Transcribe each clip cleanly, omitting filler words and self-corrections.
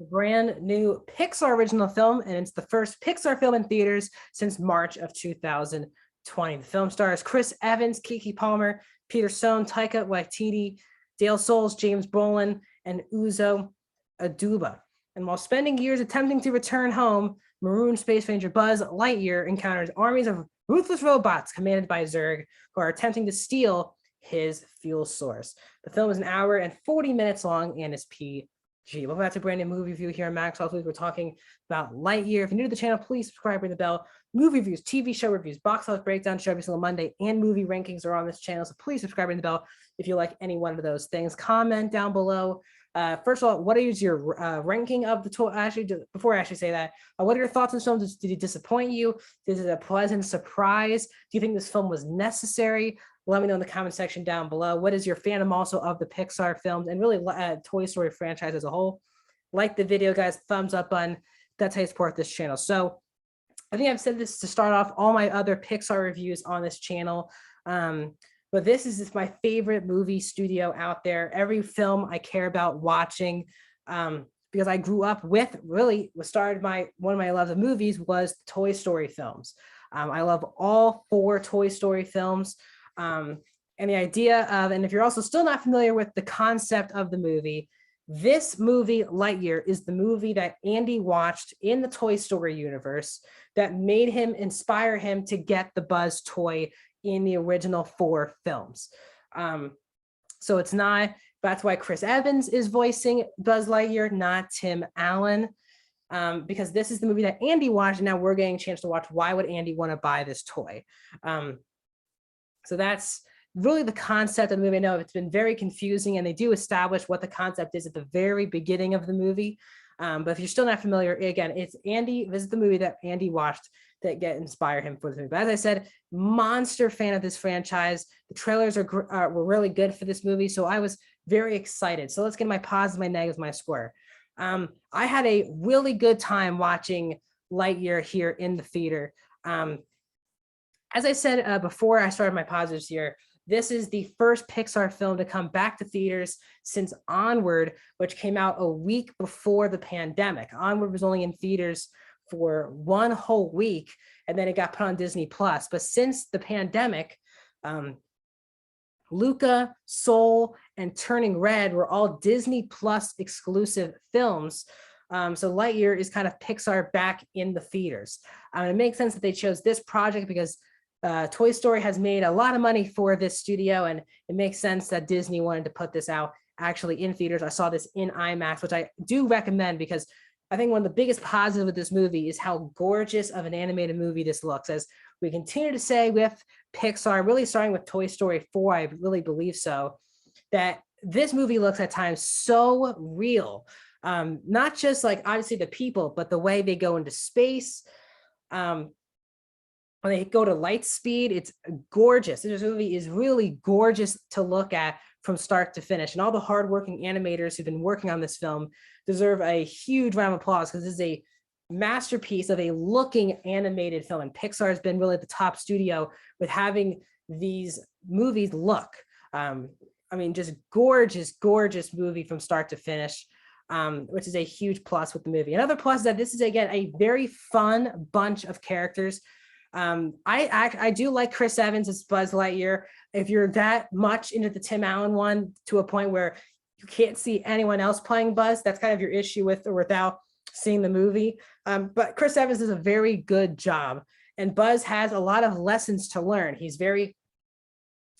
a brand new Pixar original film, and it's the first Pixar film in theaters since March of 2020. The film stars Chris Evans, Keke Palmer, Peter Sohn, Taika Waititi, Dale Soules, James Brolin, and Uzo Aduba. And while spending years attempting to return home, marooned Space Ranger Buzz Lightyear encounters armies of ruthless robots commanded by Zurg who are attempting to steal his fuel source. The film is an hour and 40 minutes long and is PG. Welcome back to a brand new movie review here on Maxwell's. We're talking about Lightyear. If you're new to the channel, please subscribe, ring the bell. Movie reviews, TV show reviews, box office breakdown show every single Monday, and movie rankings are on this channel. So please subscribe, ring the bell if you like any one of those things. Comment down below. First of all, what is your ranking of the toy? Actually, before I actually say that, what are your thoughts on this film? Did it disappoint you? Is it a pleasant surprise? Do you think this film was necessary? Let me know in the comment section down below. What is your fandom also of the Pixar films and really Toy Story franchise as a whole? Like the video, guys, thumbs up button. That's how you support this channel. So I think I've said this to start off all my other Pixar reviews on this channel. But this is just my favorite movie studio out there. Every film I care about watching, because I grew up with, really what started one of my loves of movies was Toy Story films. I love all 4 Toy Story films. And the idea of, and if you're also still not familiar with the concept of the movie, this movie, Lightyear, is the movie that Andy watched in the Toy Story universe that made him inspire him to get the Buzz toy in the original 4 films. So it's not, that's why Chris Evans is voicing Buzz Lightyear, not Tim Allen, because this is the movie that Andy watched, and now we're getting a chance to watch why would Andy want to buy this toy. So that's really the concept of the movie. I know it's been very confusing, and they do establish what the concept is at the very beginning of the movie. But if you're still not familiar, again, it's Andy, this is the movie that Andy watched that inspired him for the movie. But as I said, monster fan of this franchise. The trailers were really good for this movie, so I was very excited. So let's get my positives, my negatives, my score. I had a really good time watching Lightyear here in the theater. As I said before I started my positives here, this is the first Pixar film to come back to theaters since Onward, which came out a week before the pandemic. Onward was only in theaters for 1 whole week, and then it got put on Disney Plus. But since the pandemic, Luca, Soul, and Turning Red were all Disney Plus exclusive films. So Lightyear is kind of Pixar back in the theaters. It makes sense that they chose this project because Toy Story has made a lot of money for this studio, and it makes sense that Disney wanted to put this out actually in theaters. I saw this in IMAX, which I do recommend because I think one of the biggest positives with this movie is how gorgeous of an animated movie this looks. As we continue to say with Pixar, really starting with Toy Story 4, I really believe so, that this movie looks at times so real. Not just like obviously the people, but the way they go into space. When they go to light speed, it's gorgeous. This movie is really gorgeous to look at from start to finish. And all the hardworking animators who've been working on this film deserve a huge round of applause because this is a masterpiece of a looking animated film. And Pixar has been really the top studio with having these movies look. I mean, just gorgeous, gorgeous movie from start to finish, which is a huge plus with the movie. Another plus is that this is, again, a very fun bunch of characters. I do like Chris Evans as Buzz Lightyear. If you're that much into the Tim Allen one to a point where you can't see anyone else playing Buzz, that's kind of your issue with or without seeing the movie. But Chris Evans does a very good job, and Buzz has a lot of lessons to learn. He's very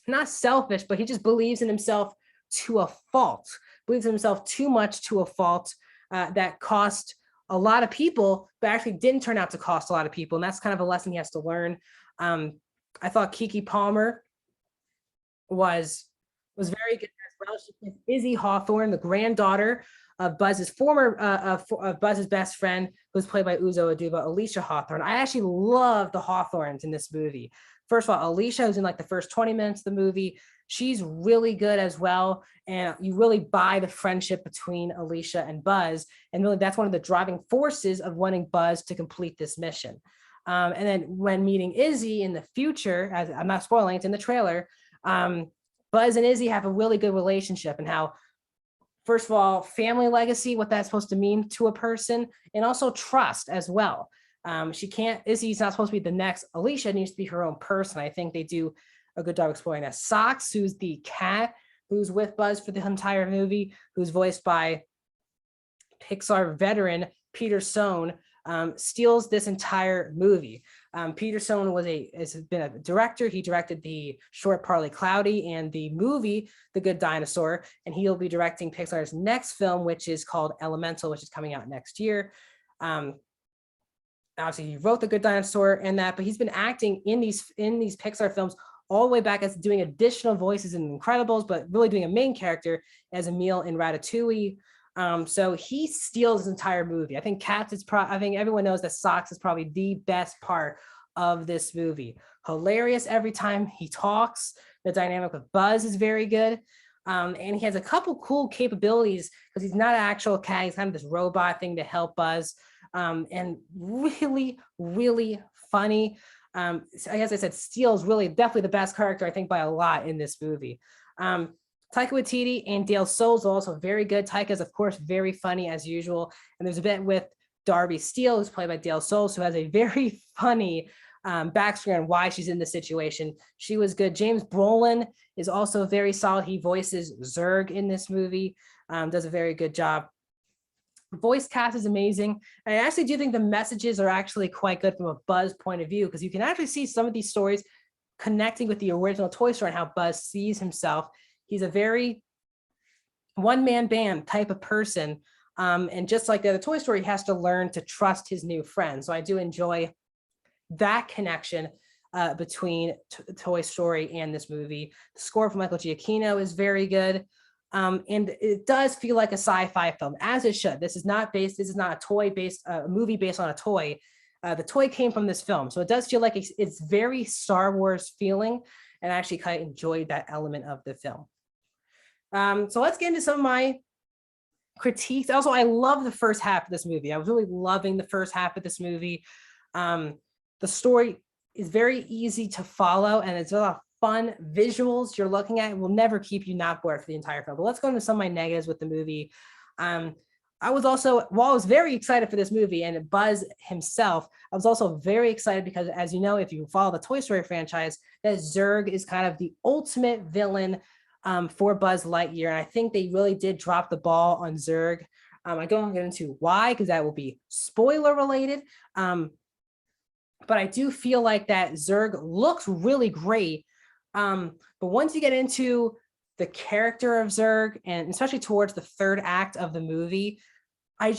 not selfish, but he just believes in himself to a fault, believes in himself too much to a fault that cost a lot of people, but actually didn't turn out to cost a lot of people. And that's kind of a lesson he has to learn. I thought Keke Palmer was very good as well. She plays Izzy Hawthorne, the granddaughter of Buzz's of Buzz's best friend, who's played by Uzo Aduba, Alicia Hawthorne. I actually love the Hawthornes in this movie. First of all, Alicia, who's in like the first 20 minutes of the movie, she's really good as well. And you really buy the friendship between Alicia and Buzz. And really, that's one of the driving forces of wanting Buzz to complete this mission. And then when meeting Izzy in the future, as I'm not spoiling, it's in the trailer, Buzz and Izzy have a really good relationship, and how first of all, family legacy, what that's supposed to mean to a person, and also trust as well. Izzy's not supposed to be the next Alicia, needs to be her own person. I think they do a good job exploring that. Socks, who's the cat who's with Buzz for the entire movie, who's voiced by Pixar veteran Peter Sohn, steals this entire movie. Peter Sohn has been a director. He directed the short Partly Cloudy and the movie The Good Dinosaur, and he'll be directing Pixar's next film, which is called Elemental, which is coming out next year. Obviously, he wrote The Good Dinosaur and that, but he's been acting in these Pixar films all the way back as doing additional voices in Incredibles, but really doing a main character as Emile in Ratatouille. So he steals his entire movie. I think I think everyone knows that Socks is probably the best part of this movie. Hilarious every time he talks. The dynamic with Buzz is very good. And he has a couple cool capabilities because he's not an actual cat. He's kind of this robot thing to help Buzz. And really, really funny. As I said, Steele's really definitely the best character, I think, by a lot in this movie. Taika Waititi and Dale Souls are also very good. Taika's, of course, very funny as usual. And there's a bit with Darby Steele, who's played by Dale Souls, who has a very funny backstory on why she's in this situation. She was good. James Brolin is also very solid. He voices Zurg in this movie, does a very good job. Voice cast is amazing. I actually do think the messages are actually quite good from a Buzz point of view, because you can actually see some of these stories connecting with the original Toy Story and how Buzz sees himself. He's a very one-man band type of person. And just like the other Toy Story, he has to learn to trust his new friend. So I do enjoy that connection between Toy Story and this movie. The score from Michael Giacchino is very good. And it does feel like a sci-fi film, as it should. This is not a movie based on a toy. The toy came from this film. So it does feel like it's very Star Wars feeling, and I actually kind of enjoyed that element of the film. So let's get into some of my critiques. Also, I love the first half of this movie. I was really loving the first half of this movie. The story is very easy to follow, and it's a lot of fun visuals you're looking at. It will never keep you not bored for the entire film. But let's go into some of my negatives with the movie. I was very excited for this movie and Buzz himself, I was also very excited because, as you know, if you follow the Toy Story franchise, that Zurg is kind of the ultimate villain for Buzz Lightyear. And I think they really did drop the ball on Zurg. I don't get into why, because that will be spoiler related. But I do feel like that Zurg looks really great. But once you get into the character of Zurg, and especially towards the third act of the movie, I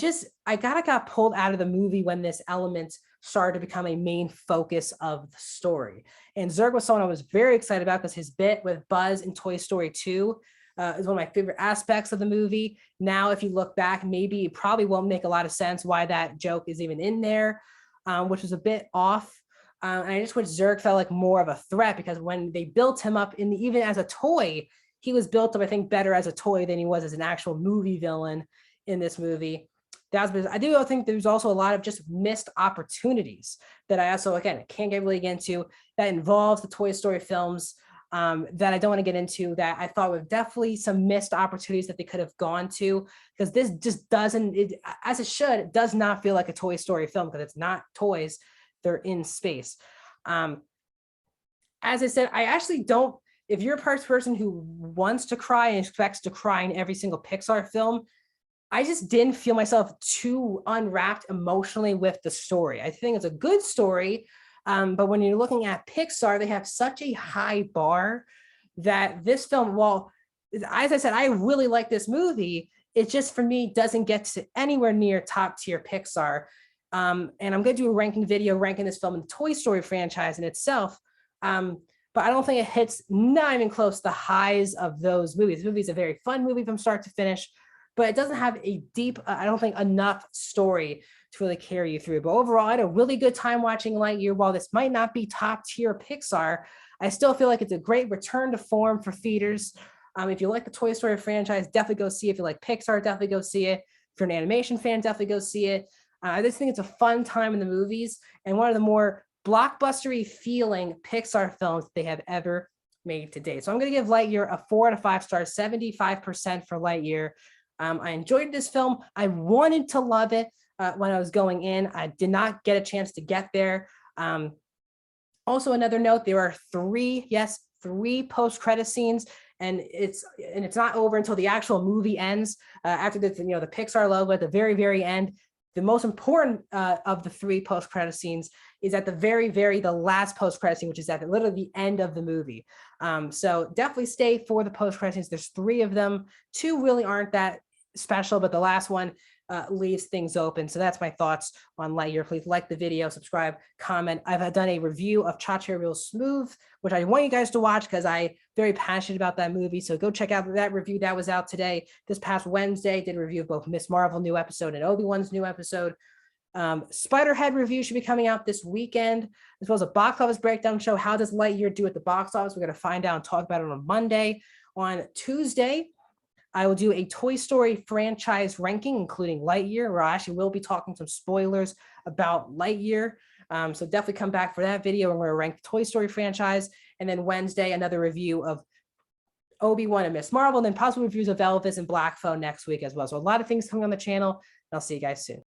got pulled out of the movie when this element started to become a main focus of the story. And Zurg was someone I was very excited about because his bit with Buzz in Toy Story 2 is one of my favorite aspects of the movie. Now, if you look back, maybe it probably won't make a lot of sense why that joke is even in there, which was a bit off. And I just wish Zurg felt like more of a threat, because when they built him up even as a toy, he was built up, I think, better as a toy than he was as an actual movie villain in this movie. I do think there's also a lot of just missed opportunities that I also, again, can't really get into, that involves the Toy Story films, that I don't want to get into, that I thought were definitely some missed opportunities that they could have gone to, because this just doesn't, as it should, it does not feel like a Toy Story film, because it's not toys, they're in space. As I said, I actually don't, if you're a person who wants to cry and expects to cry in every single Pixar film, I just didn't feel myself too unwrapped emotionally with the story. I think it's a good story, but when you're looking at Pixar, they have such a high bar that this film, well, as I said, I really like this movie. It just, for me, doesn't get to anywhere near top tier Pixar. And I'm going to do a ranking video ranking this film in the Toy Story franchise in itself. But I don't think it hits, not even close to the highs of those movies. This movie is a very fun movie from start to finish, but it doesn't have a deep, I don't think, enough story to really carry you through. But overall, I had a really good time watching Lightyear. While this might not be top tier Pixar, I still feel like it's a great return to form for theaters. If you like the Toy Story franchise, definitely go see it. If you like Pixar, definitely go see it. If you're an animation fan, definitely go see it. I just think it's a fun time in the movies, and one of the more blockbustery feeling Pixar films they have ever made to date. So I'm going to give Lightyear a 4 out of 5 stars, 75% for Lightyear. I enjoyed this film. I wanted to love it when I was going in. I did not get a chance to get there. Also, another note: there are three post-credit scenes, and it's not over until the actual movie ends. After the the Pixar logo at the very end. The most important of the three post-credit scenes is at the last post-credit scene, which is at literally the end of the movie. So definitely stay for the post-credit scenes. There's three of them. Two really aren't that special, but the last one leaves things open. So that's my thoughts on Lightyear. Please like the video, subscribe, comment. I've done a review of Cha-Cha Real Smooth, which I want you guys to watch because I'm very passionate about that movie. So go check out that review that was out today. This past Wednesday, did a review of both Miss Marvel new episode and Obi-Wan's new episode. Spiderhead review should be coming out this weekend, as well as a box office breakdown show. How does Lightyear do at the box office? We're going to find out and talk about it on Monday. On Tuesday, I will do a Toy Story franchise ranking, including Lightyear, where I actually will be talking some spoilers about Lightyear. So definitely come back for that video, and we're going to rank the Toy Story franchise. And then Wednesday, another review of Obi-Wan and Miss Marvel, and then possible reviews of Elvis and Black Phone next week as well. So a lot of things coming on the channel, and I'll see you guys soon.